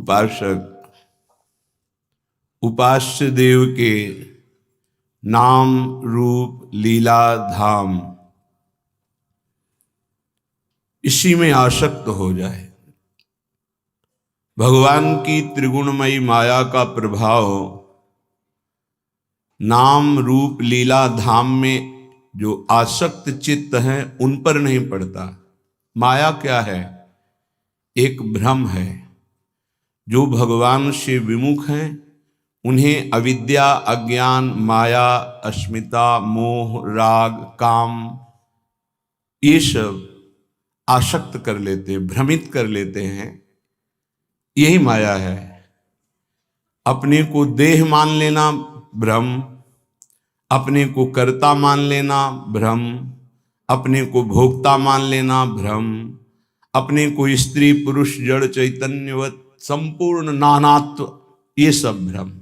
उपासक उपास्य देव के नाम रूप लीला धाम इसी में आसक्त हो जाए। भगवान की त्रिगुणमयी माया का प्रभाव नाम रूप लीला धाम में जो आसक्त चित्त हैं उन पर नहीं पड़ता। माया क्या है? एक भ्रम है। जो भगवान से विमुख हैं उन्हें अविद्या, अज्ञान, माया, अस्मिता, मोह, राग, काम ये सब आसक्त कर लेते हैं, भ्रमित कर लेते हैं। यही माया है। अपने को देह मान लेना भ्रम, अपने को कर्ता मान लेना भ्रम, अपने को भोक्ता मान लेना भ्रम, अपने को स्त्री पुरुष जड़ चैतन्यवत संपूर्ण नानात्व, ये सब भ्रम।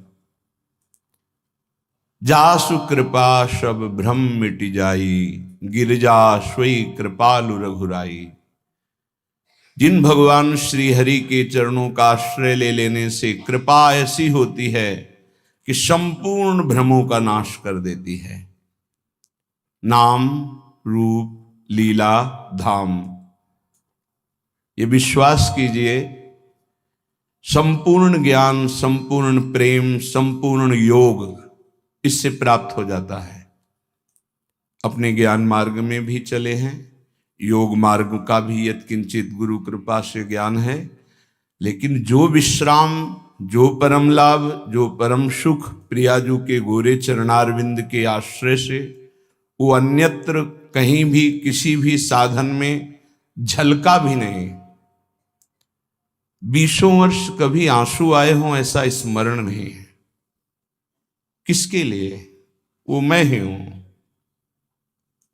जासु कृपा सब भ्रम मिट जाई, गिरजा सोई कृपालु रघुराई। जिन भगवान श्री हरि के चरणों का आश्रय ले लेने से कृपा ऐसी होती है कि संपूर्ण भ्रमों का नाश कर देती है। नाम रूप लीला धाम, ये विश्वास कीजिए, संपूर्ण ज्ञान, संपूर्ण प्रेम, संपूर्ण योग इससे प्राप्त हो जाता है। अपने ज्ञान मार्ग में भी चले हैं, योग मार्ग का भी यत्किंचित गुरु कृपा से ज्ञान है, लेकिन जो विश्राम, जो परम लाभ, जो परम सुख प्रियाजू के गोरे चरणारविंद के आश्रय से वो अन्यत्र कहीं भी किसी भी साधन में झलका भी नहीं। 20 वर्ष कभी आंसू आए हों ऐसा स्मरण नहीं है। किसके लिए? वो मैं ही हूं।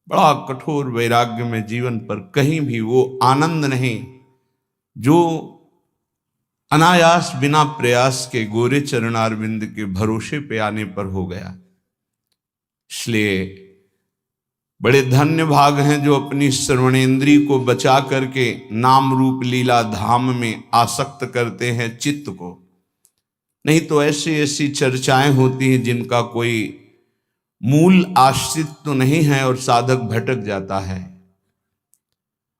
बड़ा कठोर वैराग्य में जीवन पर कहीं भी वो आनंद नहीं जो अनायास बिना प्रयास के गोरे चरणारविंद के भरोसे पे आने पर हो गया। इसलिए बड़े धन्य भाग हैं जो अपनी श्रवणेन्द्रिय को बचा करके नाम रूप लीला धाम में आसक्त करते हैं चित्त को। नहीं तो ऐसी ऐसी चर्चाएं होती हैं जिनका कोई मूल आश्रित तो नहीं है और साधक भटक जाता है।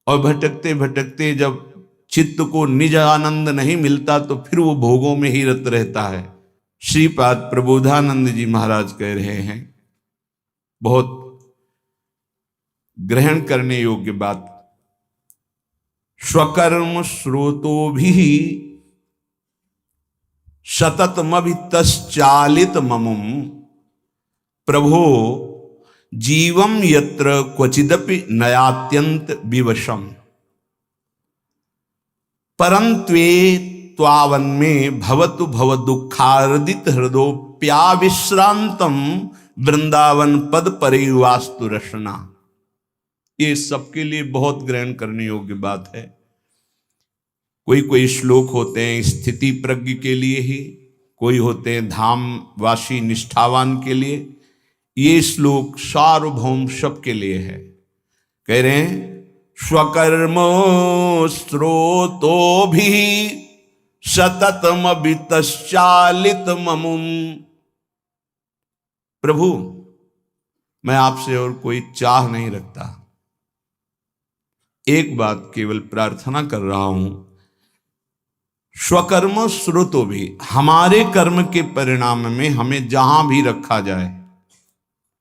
और भटकते भटकते जब चित्त को निज आनंद नहीं मिलता तो फिर वो भोगों में ही रत रहता है। श्रीपाद प्रबोधानंद जी महाराज कह रहे हैं, बहुत ग्रहण करने योग्य बात, स्वकर्म स्रोतो भी सततमभितश्चालित ममुम प्रभो जीवम यत्र क्वचिदपि नयात्यंत विवशम परंत्वे त्वावन्मे भवतु भव दुखार्दित हृदोप्याविश्रांतम वृंदावन पद परिवास्तु रसना। ये सबके लिए बहुत ग्रहण करने योग्य बात है। कोई श्लोक होते हैं स्थिति प्रज्ञ के लिए ही, कोई होते हैं धामवासी निष्ठावान के लिए। ये श्लोक सार्वभौम सबके लिए है। कह रहे हैं स्वकर्मो स्रोतो भी सततम वितश्चालित ममुम। प्रभु मैं आपसे और कोई चाह नहीं रखता, एक बात केवल प्रार्थना कर रहा हूं, स्वकर्म स्रोतो भी, हमारे कर्म के परिणाम में हमें जहां भी रखा जाए।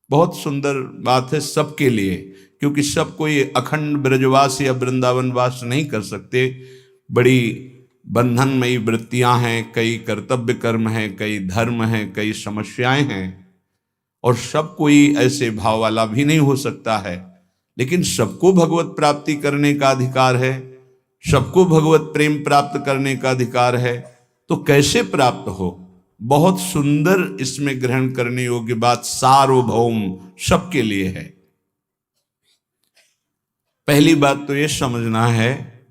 बहुत सुंदर बात है सबके लिए, क्योंकि सब कोई अखंड ब्रजवास या वृंदावनवास नहीं कर सकते। बड़ी बंधनमयी वृत्तियां हैं, कई कर्तव्य कर्म हैं, कई धर्म हैं, कई समस्याएं हैं, और सब कोई ऐसे भाव वाला भी नहीं हो सकता है। लेकिन सबको भगवत प्राप्ति करने का अधिकार है, सबको भगवत प्रेम प्राप्त करने का अधिकार है। तो कैसे प्राप्त हो? बहुत सुंदर इसमें ग्रहण करने योग्य बात सार्वभौम सबके लिए है। पहली बात तो यह समझना है,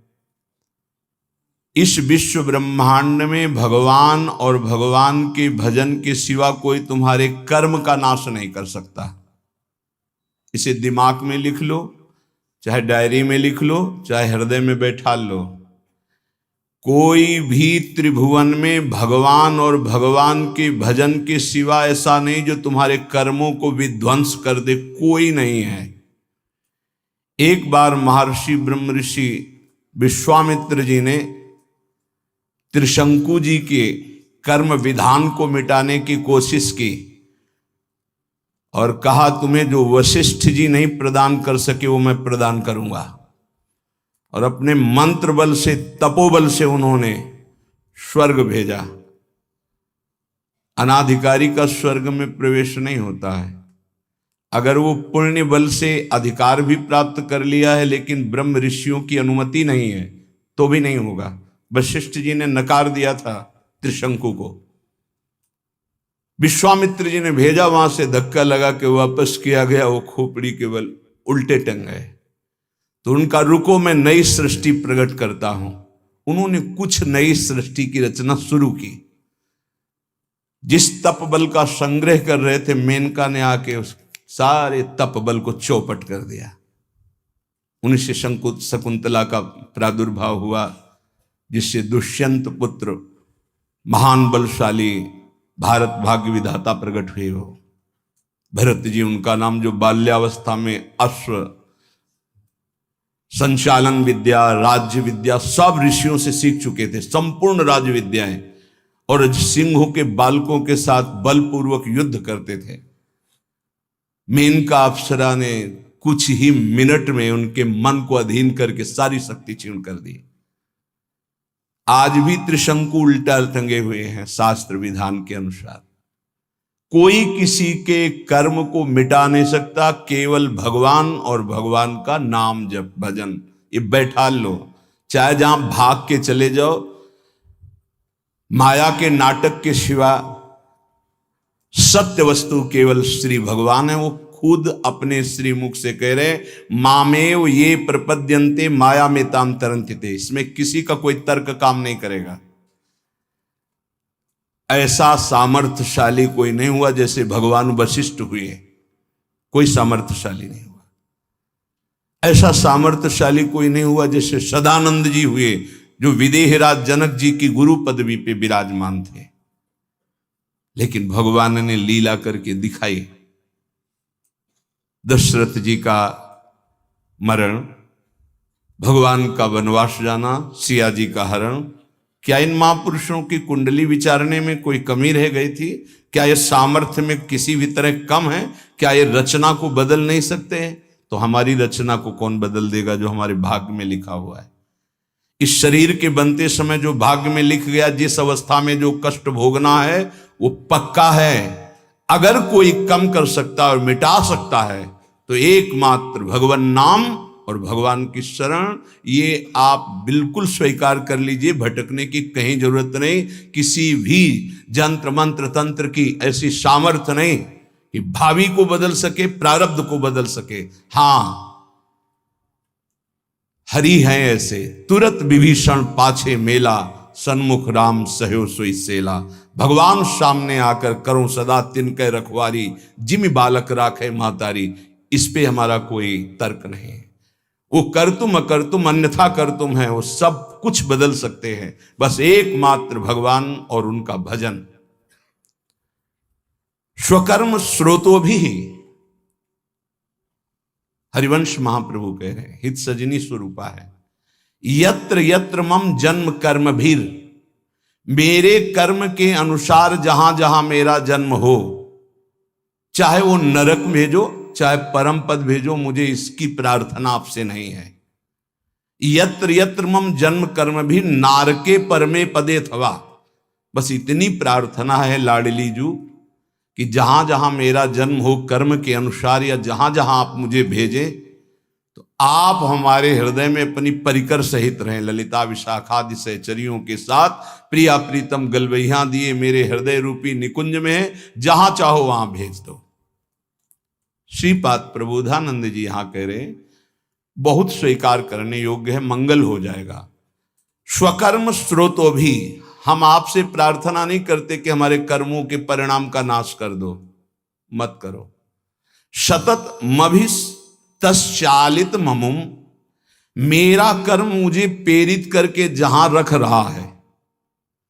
इस विश्व ब्रह्मांड में भगवान और भगवान के भजन के सिवा कोई तुम्हारे कर्म का नाश नहीं कर सकता। इसे दिमाग में लिख लो, चाहे डायरी में लिख लो, चाहे हृदय में बैठा लो। कोई भी त्रिभुवन में भगवान और भगवान के भजन के सिवा ऐसा नहीं जो तुम्हारे कर्मों को विध्वंस कर दे, कोई नहीं है। एक बार महर्षि ब्रह्म ऋषि विश्वामित्र जी ने त्रिशंकु जी के कर्म विधान को मिटाने की कोशिश की और कहा तुम्हें जो वशिष्ठ जी नहीं प्रदान कर सके वो मैं प्रदान करूंगा। और अपने मंत्र बल से, तपोबल से उन्होंने स्वर्ग भेजा। अनाधिकारी का स्वर्ग में प्रवेश नहीं होता है। अगर वो पुण्य बल से अधिकार भी प्राप्त कर लिया है लेकिन ब्रह्म ऋषियों की अनुमति नहीं है तो भी नहीं होगा। वशिष्ठ जी ने नकार दिया था त्रिशंकु को, विश्वामित्र जी ने भेजा, वहां से धक्का लगा के वापस किया गया। वो खोपड़ी के बल उल्टे टंग गए। तो उनका रुको मैं नई सृष्टि प्रकट करता हूं। उन्होंने कुछ नई सृष्टि की रचना शुरू की। जिस तप बल का संग्रह कर रहे थे, मेनका ने आके उस सारे तप बल को चौपट कर दिया। उन्हीं से शकुंतला का प्रादुर्भाव हुआ, जिससे दुष्यंत पुत्र महान बलशाली भारत भाग्य विधाता प्रकट हुए हो। भरत जी उनका नाम, जो बाल्यावस्था में अश्व संचालन विद्या, राज्य विद्या सब ऋषियों से सीख चुके थे, संपूर्ण राज्य विद्याएं, और सिंहों के बालकों के साथ बलपूर्वक युद्ध करते थे। मेनका अप्सरा ने कुछ ही मिनट में उनके मन को अधीन करके सारी शक्ति क्षीण कर दी। आज भी त्रिशंकु उल्टा टंगे हुए हैं शास्त्र विधान के अनुसार। कोई किसी के कर्म को मिटा नहीं सकता, केवल भगवान और भगवान का नाम जप भजन ये बैठा लो। चाहे जहां भाग के चले जाओ, माया के नाटक के सिवा सत्य वस्तु केवल श्री भगवान है। वो खुद अपने श्रीमुख से कह रहे, मामेव ये प्रपद्यन्ते माया में ताम तरन्ति। इसमें किसी का कोई तर्क काम नहीं करेगा। ऐसा सामर्थ्यशाली कोई नहीं हुआ जैसे भगवान वशिष्ठ हुए, कोई सामर्थ्यशाली नहीं हुआ। ऐसा सामर्थ्यशाली कोई नहीं हुआ जैसे सदानंद जी हुए, जो विदेहराज जनक जी की गुरु पदवी पे विराजमान थे। लेकिन भगवान ने लीला करके दिखाई। दशरथ जी का मरण, भगवान का वनवास जाना, सिया जी का हरण, क्या इन महापुरुषों की कुंडली विचारने में कोई कमी रह गई थी? क्या ये सामर्थ्य में किसी भी तरह कम है? क्या ये रचना को बदल नहीं सकते हैं? तो हमारी रचना को कौन बदल देगा जो हमारे भाग्य में लिखा हुआ है? इस शरीर के बनते समय जो भाग्य में लिख गया, जिस अवस्था में जो कष्ट भोगना है वो पक्का है। अगर कोई कम कर सकता है और मिटा सकता है तो एकमात्र भगवान नाम और भगवान की शरण, ये आप बिल्कुल स्वीकार कर लीजिए। भटकने की कहीं जरूरत नहीं। किसी भी जंत्र मंत्र तंत्र की ऐसी सामर्थ्य नहीं कि भावी को बदल सके, प्रारब्ध को बदल सके। हां, हरि हैं ऐसे, तुरत विभीषण पाछे मेला, सन्मुख राम सहयो सोई सेला। भगवान सामने आकर करो सदा तिनके रखवारी, जिमि बालक राखे महतारी। इस पे हमारा कोई तर्क नहीं। वो कर तुम अकर तुम अन्यथा कर तुम है, वो सब कुछ बदल सकते हैं। बस एकमात्र भगवान और उनका भजन। स्वकर्म स्रोतो भी, हरिवंश महाप्रभु कह रहे हैं, हित सजनी स्वरूपा है। यत्र यत्र मम जन्म कर्म भीर, मेरे कर्म के अनुसार जहां जहां मेरा जन्म हो, चाहे वो नरक भेजो चाहे परम पद भेजो, मुझे इसकी प्रार्थना आपसे नहीं है। यत्र यत्र मम जन्म कर्म भी नारके परमे पदे थवा। बस इतनी प्रार्थना है लाडली जू कि जहां जहां मेरा जन्म हो कर्म के अनुसार, या जहां जहां आप मुझे भेजें, तो आप हमारे हृदय में अपनी परिकर सहित रहें। ललिता विशाखादि सहचरियों के साथ प्रिया प्रीतम गलवैया दिए मेरे हृदय रूपी निकुंज में है, जहां चाहो वहां भेज दो। श्रीपाद प्रबोधानंद जी यहां कह रहे, बहुत स्वीकार करने योग्य है, मंगल हो जाएगा। स्वकर्म स्रोतो भी, हम आपसे प्रार्थना नहीं करते कि हमारे कर्मों के परिणाम का नाश कर दो, मत करो। सतत मभिस तश्चालित ममुम, मेरा कर्म मुझे प्रेरित करके जहां रख रहा है,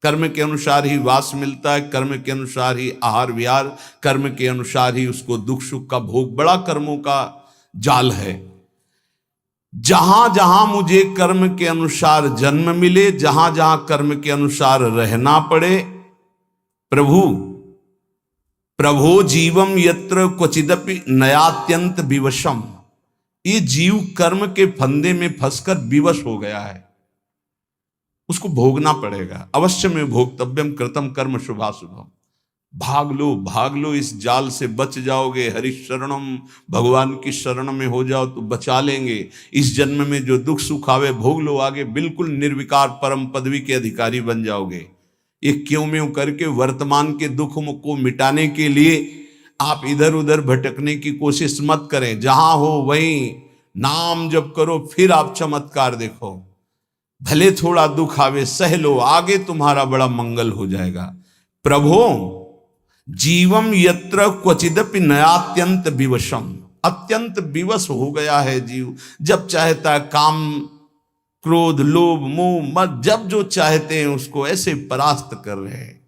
कर्म के अनुसार ही वास मिलता है, कर्म के अनुसार ही आहार विहार, कर्म के अनुसार ही उसको दुख सुख का भोग, बड़ा कर्मों का जाल है। जहां जहां मुझे कर्म के अनुसार जन्म मिले, जहां जहां कर्म के अनुसार रहना पड़े, प्रभु प्रभो जीवम यत्र क्वचिदपि नयात्यंत विवशम, ये जीव कर्म के फंदे में फंसकर विवश हो गया है, उसको भोगना पड़ेगा। अवश्य में भोक्तव्यम कृतम कर्म शुभाशुभम। भाग लो इस जाल से, बच जाओगे। हरि शरणम, भगवान की शरण में हो जाओ तो बचा लेंगे। इस जन्म में जो दुख सुख आवे भोग लो, आगे बिल्कुल निर्विकार परम पदवी के अधिकारी बन जाओगे। ये क्यों में करके वर्तमान के दुख को मिटाने के लिए आप इधर उधर भटकने की कोशिश मत करें। जहां हो वहीं नाम जप करो, फिर आप चमत्कार देखो। भले थोड़ा दुख आवे सह लो, आगे तुम्हारा बड़ा मंगल हो जाएगा। प्रभो जीवम यत्र क्वचिदपि नयात्यंत विवशम, अत्यंत विवश हो गया है जीव। जब चाहता काम क्रोध लोभ मोह मत, जब जो चाहते हैं उसको ऐसे परास्त कर रहे हैं।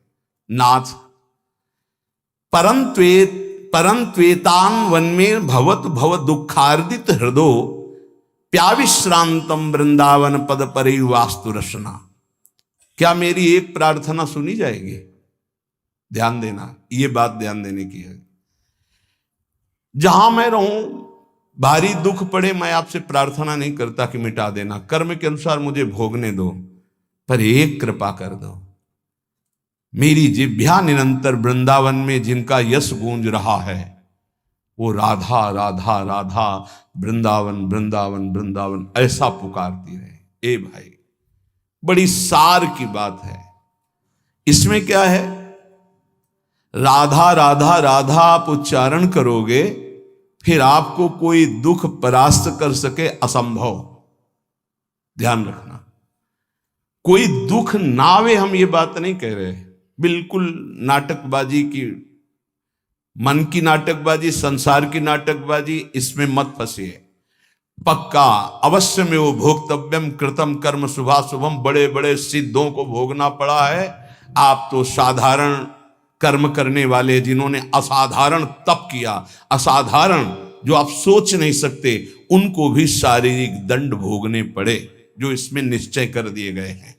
नाथ परंत्वेतान वन में भवत भव दुखार्दित हृदो प्याविश्रांतम वृंदावन पद परि वास्तु रसना। क्या मेरी एक प्रार्थना सुनी जाएगी? ध्यान देना, ये बात ध्यान देने की है। जहां मैं रहूं, भारी दुख पड़े, मैं आपसे प्रार्थना नहीं करता कि मिटा देना, कर्म के अनुसार मुझे भोगने दो, पर एक कृपा कर दो। मेरी जिह्वा निरंतर वृंदावन में जिनका यश गूंज रहा है, वो राधा राधा राधा, वृंदावन वृंदावन वृंदावन ऐसा पुकारती रहे। ए भाई, बड़ी सार की बात है। इसमें क्या है? राधा राधा राधा आप उच्चारण करोगे, फिर आपको कोई दुख परास्त कर सके असंभव। ध्यान रखना, कोई दुख ना आवे, हम ये बात नहीं कह रहे। बिल्कुल नाटकबाजी की, मन की नाटकबाजी, संसार की नाटकबाजी, इसमें मत फंसिए। पक्का अवश्य में वो भोक्तव्यम कृतम कर्म शुभाशुभम, बड़े बड़े सिद्धों को भोगना पड़ा है। आप तो साधारण कर्म करने वाले, जिन्होंने असाधारण तप किया, असाधारण जो आप सोच नहीं सकते, उनको भी शारीरिक दंड भोगने पड़े, जो इसमें निश्चय कर दिए गए हैं।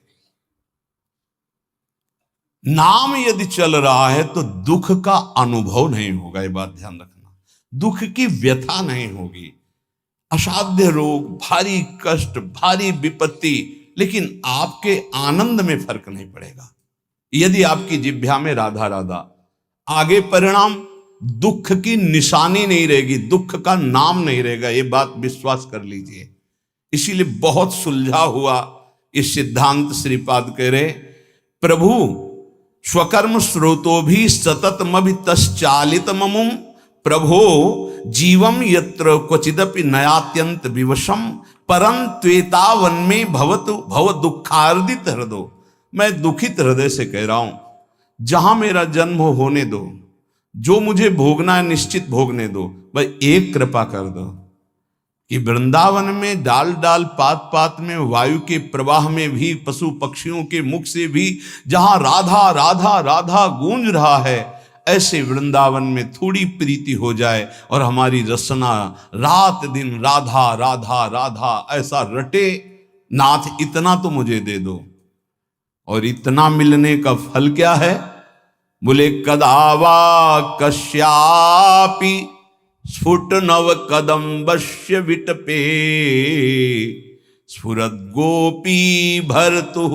नाम यदि चल रहा है तो दुख का अनुभव नहीं होगा, ये बात ध्यान रखना। दुख की व्यथा नहीं होगी, असाध्य रोग, भारी कष्ट, भारी विपत्ति, लेकिन आपके आनंद में फर्क नहीं पड़ेगा यदि आपकी जिह्वा में राधा राधा। आगे परिणाम दुख की निशानी नहीं रहेगी, दुख का नाम नहीं रहेगा, ये बात विश्वास कर लीजिए। इसीलिए बहुत सुलझा हुआ ये सिद्धांत श्रीपाद कह रहे, प्रभु स्वकर्म स्रोतो भी सततमभि तश्चालित ममुम, प्रभो जीवम यत्र क्वचिदपि नयात्यंत विवशम, परंत्वेतावन में भवतु भव दुखार्दित हृदय। मैं दुखित हृदय से कह रहा हूं, जहां मेरा जन्म होने दो, जो मुझे भोगना है निश्चित भोगने दो। भाई एक कृपा कर दो कि वृंदावन में डाल डाल पात पात में, वायु के प्रवाह में भी, पशु पक्षियों के मुख से भी जहां राधा राधा राधा गूंज रहा है, ऐसे वृंदावन में थोड़ी प्रीति हो जाए और हमारी रसना रात दिन राधा राधा राधा ऐसा रटे। नाथ इतना तो मुझे दे दो। और इतना मिलने का फल क्या है? बोले कदावा कश्यापि स्फुट नव कदम्बस्य विटपे, स्फुरद गोपी भर्तु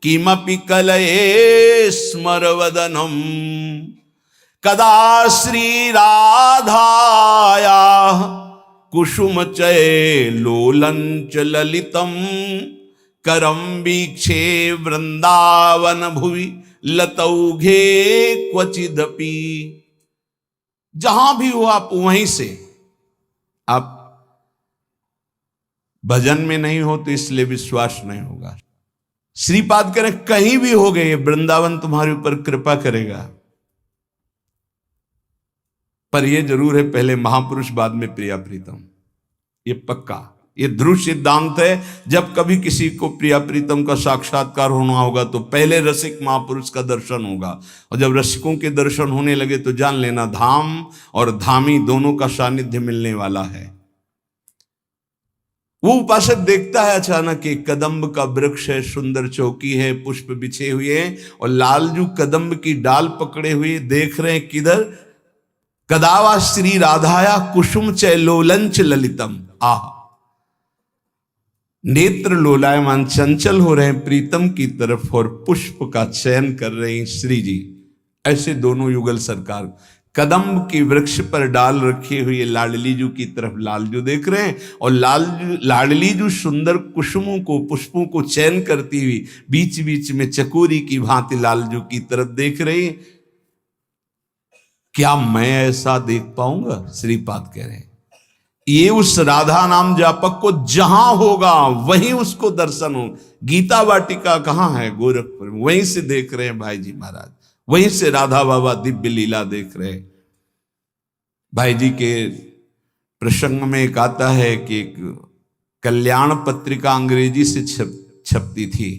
किमपि कलये स्मरवदनम, कदा श्री राधाया कुसुम चय लोलंच ललितम, करम वीक्षे वृंदावन भुवि लतौघे क्वचिदपि। जहां भी हो आप वहीं से, आप भजन में नहीं हो तो इसलिए विश्वास नहीं होगा। श्रीपाद करें कहीं भी हो गए, वृंदावन तुम्हारे ऊपर कृपा करेगा। पर यह जरूर है, पहले महापुरुष बाद में प्रिया प्रीतम, ये पक्का। ये ध्रुव सिद्धांत है। जब कभी किसी को प्रिया प्रीतम का साक्षात्कार होना होगा तो पहले रसिक महापुरुष का दर्शन होगा, और जब रसिकों के दर्शन होने लगे तो जान लेना धाम और धामी दोनों का सानिध्य मिलने वाला है। वो उपासक देखता है अचानक एक कदम्ब का वृक्ष है, सुंदर चौकी है, पुष्प बिछे हुए हैं, और लालजू कदम्ब की डाल पकड़े हुए देख रहे हैं किधर, कदावा श्री राधाया कुसुम चय लोलंच ललितम। आह, नेत्र लोलायमान चंचल हो रहे हैं प्रीतम की तरफ और पुष्प का चयन कर रहे हैं श्री जी। ऐसे दोनों युगल सरकार कदम्ब के वृक्ष पर डाल रखे हुए लाडली जू की तरफ लालजू देख रहे हैं, और लाडली जू सुंदर कुसुमों को, पुष्पों को चयन करती हुई बीच बीच में चकोरी की भांति लालजू की तरफ देख रही है। क्या मैं ऐसा देख पाऊंगा? श्रीपाद कह रहे हैं ये उस राधा नाम जापक को जहां होगा वहीं उसको दर्शन हो। गीता वाटिका कहां है? गोरखपुर, वहीं से देख रहे हैं भाई जी महाराज, वहीं से राधा बाबा दिव्य लीला देख रहे हैं। भाई जी के प्रसंग में एक आता है कि एक कल्याण पत्रिका अंग्रेजी से छपती थी,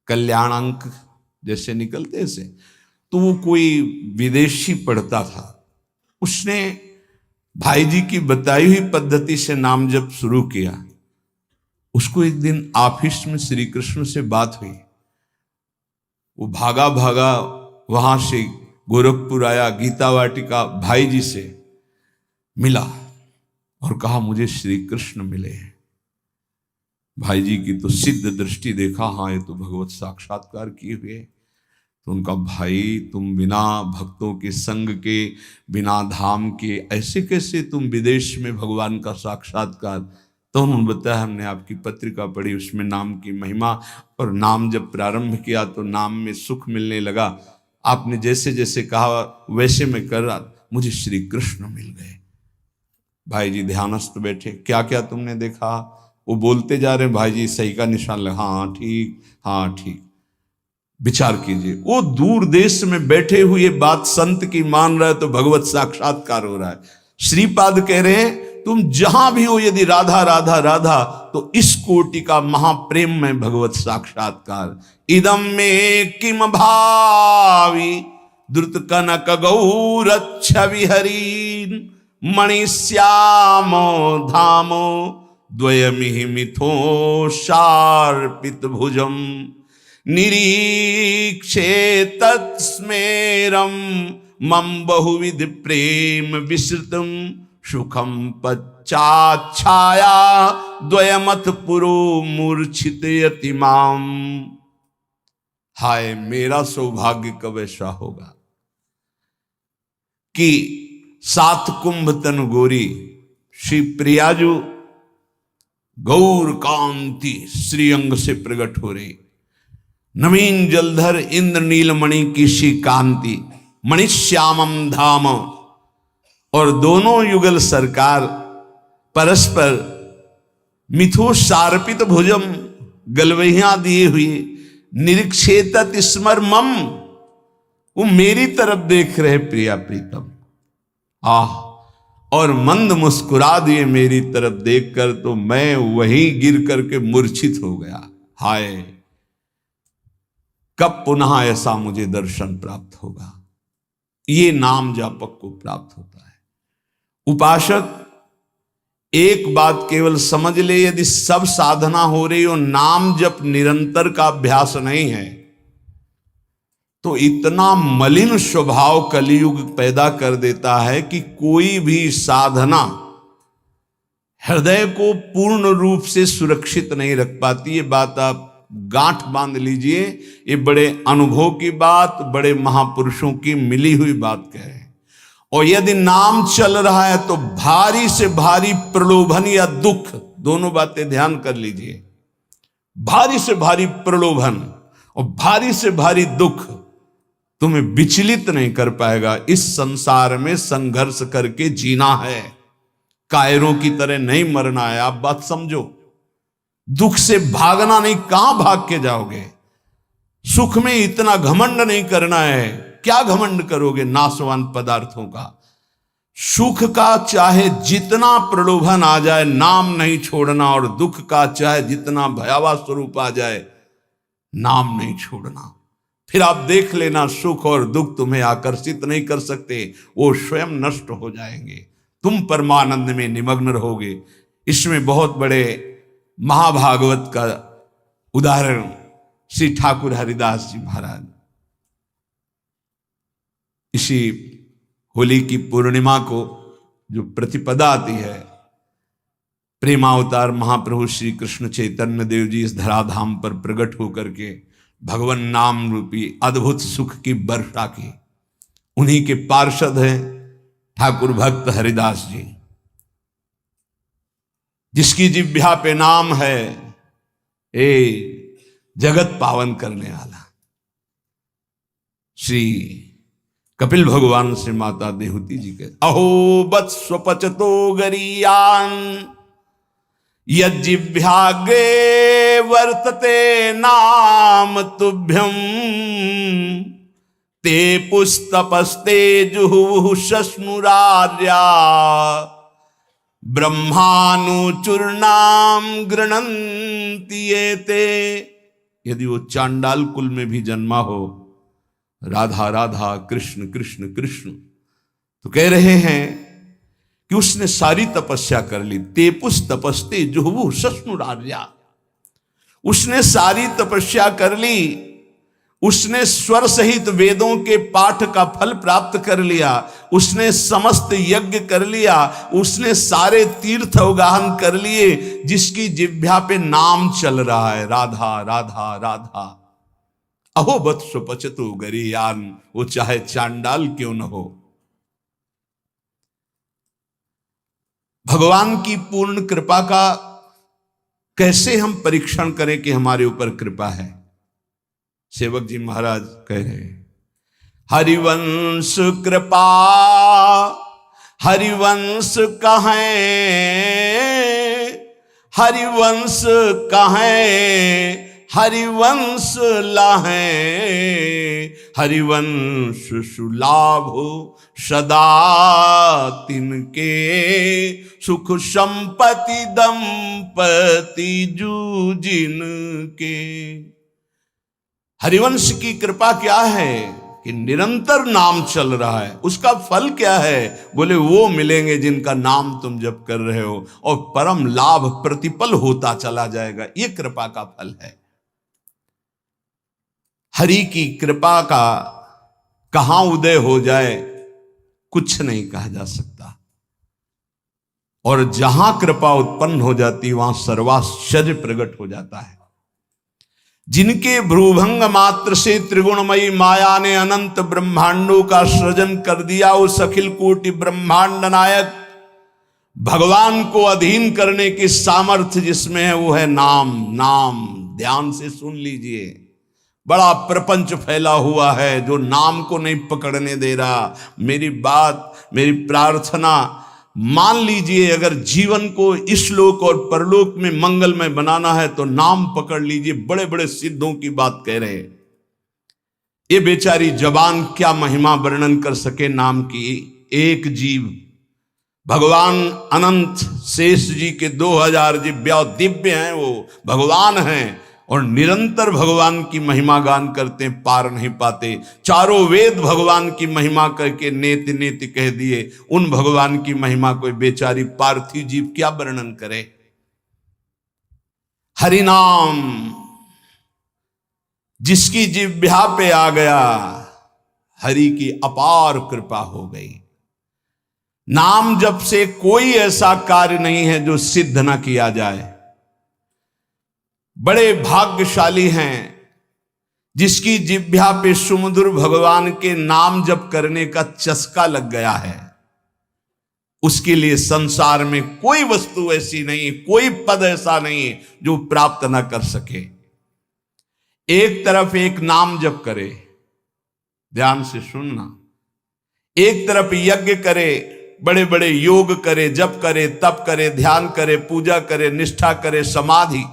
कल्याण अंक जैसे निकलते से, तो वो कोई विदेशी पढ़ता था, उसने भाई जी की बताई हुई पद्धति से नाम जप शुरू किया। उसको एक दिन ऑफिस में श्री कृष्ण से बात हुई, वो भागा भागा वहां से गोरखपुर आया, गीता वाटिका भाई जी से मिला और कहा मुझे श्री कृष्ण मिले हैं। भाई जी की तो सिद्ध दृष्टि देखा, हाँ ये तो भगवत साक्षात्कार किए हुए। तो उनका भाई तुम बिना भक्तों के संग के, बिना धाम के ऐसे कैसे तुम विदेश में भगवान का साक्षात्कार? तो उन्होंने बताया हमने आपकी पत्रिका पढ़ी, उसमें नाम की महिमा, और नाम जब प्रारंभ किया तो नाम में सुख मिलने लगा। आपने जैसे जैसे कहा वैसे मैं कर रहा, मुझे श्री कृष्ण मिल गए। भाई जी ध्यानस्थ बैठे, क्या क्या तुमने देखा? वो बोलते जा रहे, भाई जी सही का निशान लगा, हाँ ठीक, हाँ ठीक। विचार कीजिए, वो दूर देश में बैठे हुए बात संत की मान रहा है तो भगवत साक्षात्कार हो रहा है। श्रीपाद कह रहे हैं तुम जहां भी हो, यदि राधा राधा राधा, तो इस कोटि का महाप्रेम में भगवत साक्षात्कार। इदम में किम भावी द्रुत कनक गौरच्छ विहरीन मणिश्यामो धामो द्वयमिहि मिथो शार्पित भुजम निरीक्षे तत्स्मेरम मम बहुविध प्रेम विस्तृतम सुखम पच्चाच्छाया द्वयमथ पुरो मूर्छित यतिमाम। हाय मेरा सौभाग्य कब ऐसा होगा कि 7 कुंभ तन गोरी श्री प्रियाजू गौर कांति श्रीअंग से प्रकट हो रही, नवीन जलधर इंद्र नीलमणि की सी कांति, मणिश्यामम धाम, और दोनों युगल सरकार परस्पर मिथो शार्पित भुजम, गलवहियां दिए हुए, निरीक्षेतत स्मर मम, वो मेरी तरफ देख रहे प्रिया प्रीतम, आह, और मंद मुस्कुरा दिए मेरी तरफ देखकर, तो मैं वहीं गिर करके मूर्छित हो गया। हाय कब पुनः ऐसा मुझे दर्शन प्राप्त होगा? ये नाम जापक को प्राप्त होता है। उपासक एक बात केवल समझ ले, यदि सब साधना हो रही हो, नाम जप निरंतर का अभ्यास नहीं है, तो इतना मलिन स्वभाव कलियुग पैदा कर देता है कि कोई भी साधना हृदय को पूर्ण रूप से सुरक्षित नहीं रख पाती। ये बात आप गांठ बांध लीजिए, ये बड़े अनुभव की बात, बड़े महापुरुषों की मिली हुई बात कह रहे हैं। और यदि नाम चल रहा है तो भारी से भारी प्रलोभन या दुख, दोनों बातें ध्यान कर लीजिए, भारी से भारी प्रलोभन और भारी से भारी दुख तुम्हें विचलित नहीं कर पाएगा। इस संसार में संघर्ष करके जीना है, कायरों की तरह नहीं मरना है। आप बात समझो, दुख से भागना नहीं, कहां भाग के जाओगे? सुख में इतना घमंड नहीं करना है, क्या घमंड करोगे नाशवान पदार्थों का? सुख का चाहे जितना प्रलोभन आ जाए नाम नहीं छोड़ना, और दुख का चाहे जितना भयावह स्वरूप आ जाए नाम नहीं छोड़ना। फिर आप देख लेना, सुख और दुख तुम्हें आकर्षित नहीं कर सकते, वो स्वयं नष्ट हो जाएंगे, तुम परमानंद में निमग्न रहोगे। इसमें बहुत बड़े महाभागवत का उदाहरण श्री ठाकुर हरिदास जी महाराज, इसी होली की पूर्णिमा को जो प्रतिपदा आती है, प्रेमावतार महाप्रभु श्री कृष्ण चैतन्य देव जी इस धराधाम पर प्रकट होकर के भगवान नाम रूपी अद्भुत सुख की वर्षा की, उन्हीं के पार्षद हैं ठाकुर भक्त हरिदास जी, जिसकी जिह्वा पे नाम है ए जगत पावन करने वाला। श्री कपिल भगवान से माता देहूति जी के अहो वत्स्वपचतो गरीयान यज्जिह्वाग्रे वर्तते नाम तुभ्यम ते पुस्तपस्ते जुहुः शश्नुरार्या ब्रह्मानुचूर्णाम गृणन्ति एते। यदि वो चांडाल कुल में भी जन्मा हो, राधा राधा कृष्ण कृष्ण कृष्ण, तो कह रहे हैं कि उसने सारी तपस्या कर ली। तेपुस तपस्ते जुहुः शश्नुरार्या, उसने सारी तपस्या कर ली, उसने स्वर सहित वेदों के पाठ का फल प्राप्त कर लिया, उसने समस्त यज्ञ कर लिया, उसने सारे तीर्थ अवगाहन कर लिए, जिसकी जिह्वा पे नाम चल रहा है राधा राधा राधा। अहो वत्सु पचतु गरीयान, वो चाहे चांडाल क्यों न हो। भगवान की पूर्ण कृपा का कैसे हम परीक्षण करें कि हमारे ऊपर कृपा है। सेवक जी महाराज कह रहे हैं, हरिवंश कृपा हरिवंश कहें, हरिवंश कहें हरिवंश लाहें, हरिवंश सुलाभ सदा तिनके, सुख संपत्ति दंपति जूजिन के। हरिवंश की कृपा क्या है कि निरंतर नाम चल रहा है। उसका फल क्या है? बोले वो मिलेंगे जिनका नाम तुम जप कर रहे हो, और परम लाभ प्रतिपल होता चला जाएगा। ये कृपा का फल है। हरि की कृपा का कहां उदय हो जाए कुछ नहीं कहा जा सकता, और जहां कृपा उत्पन्न हो जाती वहां सर्वाश्चर्य प्रकट हो जाता है। जिनके भ्रूभंग मात्र से त्रिगुणमयी माया ने अनंत ब्रह्मांडों का सृजन कर दिया, उस अखिल कोटि ब्रह्मांड नायक भगवान को अधीन करने की सामर्थ्य जिसमें है, वो है नाम। नाम ध्यान से सुन लीजिए, बड़ा प्रपंच फैला हुआ है जो नाम को नहीं पकड़ने दे रहा। मेरी बात, मेरी प्रार्थना मान लीजिए, अगर जीवन को इस लोक और परलोक में मंगलमय बनाना है तो नाम पकड़ लीजिए। बड़े बड़े सिद्धों की बात कह रहे हैं। ये बेचारी जबान क्या महिमा वर्णन कर सके नाम की। एक जीव भगवान अनंत शेष जी के 2000 जिह्वा दिव्य हैं, वो भगवान हैं और निरंतर भगवान की महिमा गान करते हैं, पार नहीं पाते। चारों वेद भगवान की महिमा करके नेति नेति कह दिए। उन भगवान की महिमा कोई बेचारी पार्थिव जीव क्या वर्णन करे। हरिनाम जिसकी जिह्वा पे आ गया, हरि की अपार कृपा हो गई। नाम जप से कोई ऐसा कार्य नहीं है जो सिद्ध ना किया जाए। बड़े भाग्यशाली हैं जिसकी जिह्वा पे सुमधुर भगवान के नाम जप करने का चस्का लग गया है। उसके लिए संसार में कोई वस्तु ऐसी नहीं, कोई पद ऐसा नहीं जो प्राप्त ना कर सके। एक तरफ एक नाम जप करे, ध्यान से सुनना, एक तरफ यज्ञ करे, बड़े बड़े योग करे, जप करे, तप करे, ध्यान करे, पूजा करे, निष्ठा करे, समाधि,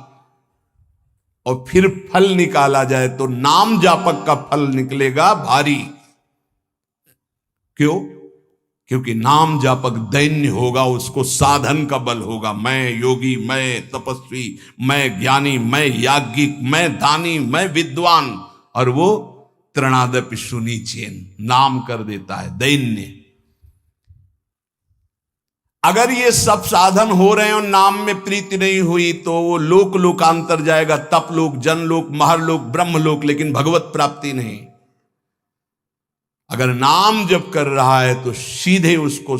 और फिर फल निकाला जाए तो नाम जापक का फल निकलेगा भारी। क्यों? क्योंकि नाम जापक दैन्य होगा, उसको साधन का बल होगा। मैं योगी, मैं तपस्वी, मैं ज्ञानी, मैं याज्ञिक, मैं दानी, मैं विद्वान, और वो तृणादपि सुनीचेन नाम कर देता है दैन्य। अगर ये सब साधन हो रहे हैं और नाम में प्रीति नहीं हुई तो वो लोक लोकांतर जाएगा, तप लोक, जनलोक, महरलोक, ब्रह्मलोक, लेकिन भगवत प्राप्ति नहीं। अगर नाम जप कर रहा है तो सीधे उसको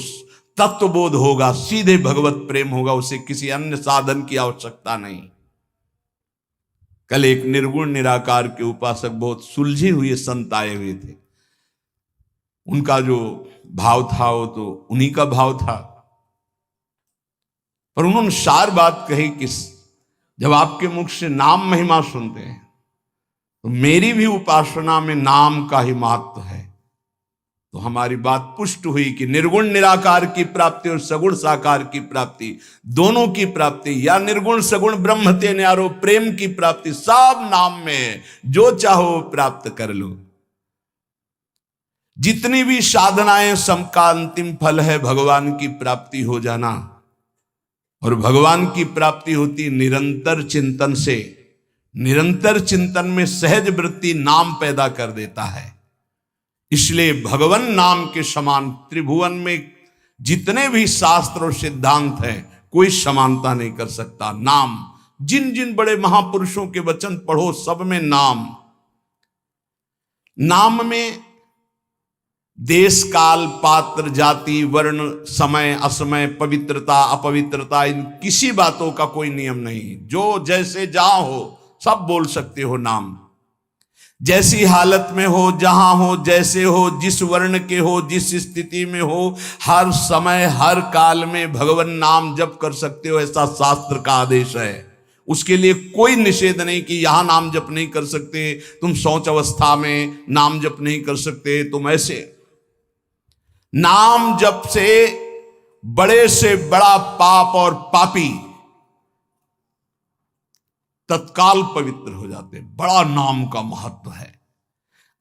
तत्वबोध होगा, सीधे भगवत प्रेम होगा, उसे किसी अन्य साधन की आवश्यकता नहीं। कल एक निर्गुण निराकार के उपासक बहुत सुलझे हुए संत आए हुए थे। उनका जो भाव था वो तो उन्हीं का भाव था, पर उन्होंने सार बात कही कि जब आपके मुख से नाम महिमा सुनते हैं तो मेरी भी उपासना में नाम का ही महत्व है। तो हमारी बात पुष्ट हुई कि निर्गुण निराकार की प्राप्ति और सगुण साकार की प्राप्ति, दोनों की प्राप्ति, या निर्गुण सगुण ब्रह्म ते न्यारो प्रेम की प्राप्ति सब नाम में है। जो चाहो प्राप्त कर लो। जितनी भी साधनाएं, सबका अंतिम फल है भगवान की प्राप्ति हो जाना। और भगवान की प्राप्ति होती निरंतर चिंतन से। निरंतर चिंतन में सहज वृत्ति नाम पैदा कर देता है। इसलिए भगवान नाम के समान त्रिभुवन में जितने भी शास्त्र और सिद्धांत हैं, कोई समानता नहीं कर सकता। नाम, जिन जिन बड़े महापुरुषों के वचन पढ़ो, सब में नाम। नाम में देश, काल, पात्र, जाति, वर्ण, समय, असमय, पवित्रता, अपवित्रता, इन किसी बातों का कोई नियम नहीं। जो जैसे जहां हो सब बोल सकते हो नाम। जैसी हालत में हो, जहां हो, जैसे हो, जिस वर्ण के हो, जिस स्थिति में हो, हर समय हर काल में भगवान नाम जप कर सकते हो, ऐसा शास्त्र का आदेश है। उसके लिए कोई निषेध नहीं कि यहां नाम जप नहीं कर सकते, तुम शौच अवस्था में नाम जप नहीं कर सकते, तुम ऐसे। नाम जप से बड़ा पाप और पापी तत्काल पवित्र हो जाते। बड़ा नाम का महत्व है।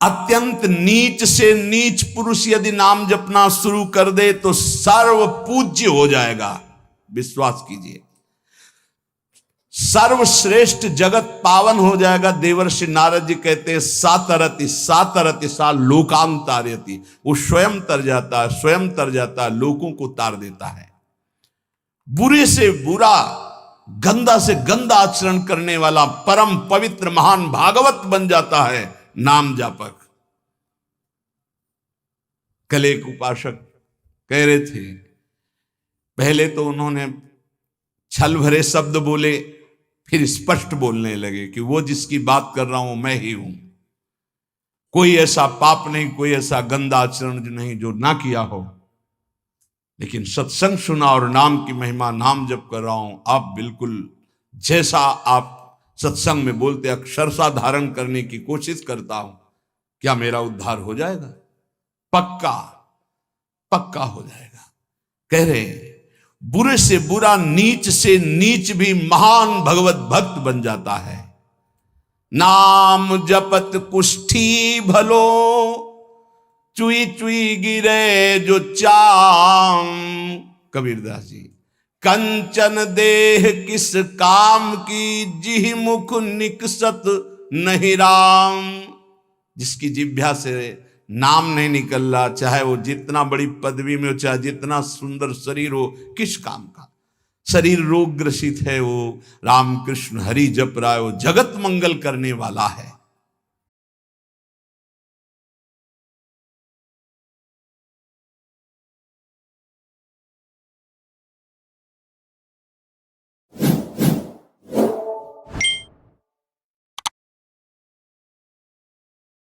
अत्यंत नीच से नीच पुरुष यदि नाम जपना शुरू कर दे तो सर्व पूज्य हो जाएगा। विश्वास कीजिए, सर्वश्रेष्ठ जगत पावन हो जाएगा। देवर्षि नारद जी कहते हैं सातरति सातरति सा लोकांतार्यति। वो स्वयं तर जाता है, स्वयं तर जाता है, लोगों को तार देता है। बुरे से बुरा, गंदा से गंदा आचरण करने वाला परम पवित्र महान भागवत बन जाता है नाम जापक। कल एक उपासक कह रहे थे, पहले तो उन्होंने छल भरे शब्द बोले, फिर स्पष्ट बोलने लगे कि वो जिसकी बात कर रहा हूं मैं ही हूं। कोई ऐसा पाप नहीं, कोई ऐसा गंदा आचरण नहीं जो ना किया हो, लेकिन सत्संग सुना और नाम की महिमा, नाम जप कर रहा हूं। आप बिल्कुल जैसा आप सत्संग में बोलते अक्षरशः धारण करने की कोशिश करता हूं। क्या मेरा उद्धार हो जाएगा? पक्का पक्का हो जाएगा। कह रहे बुरे से बुरा, नीच से नीच भी महान भगवत भक्त बन जाता है। नाम जपत कुष्ठी भलो, चुई चुई गिरे जो चाम। कबीरदास जी। कंचन देह किस काम की, जिह मुख निकसत नहीं राम। जिसकी जिह्वा से नाम नहीं निकल रहा, चाहे वो जितना बड़ी पदवी में हो, चाहे जितना सुंदर शरीर हो, किस काम का? शरीर रोग ग्रसित है, वो राम कृष्ण हरि जप रहा है, वो जगत मंगल करने वाला है।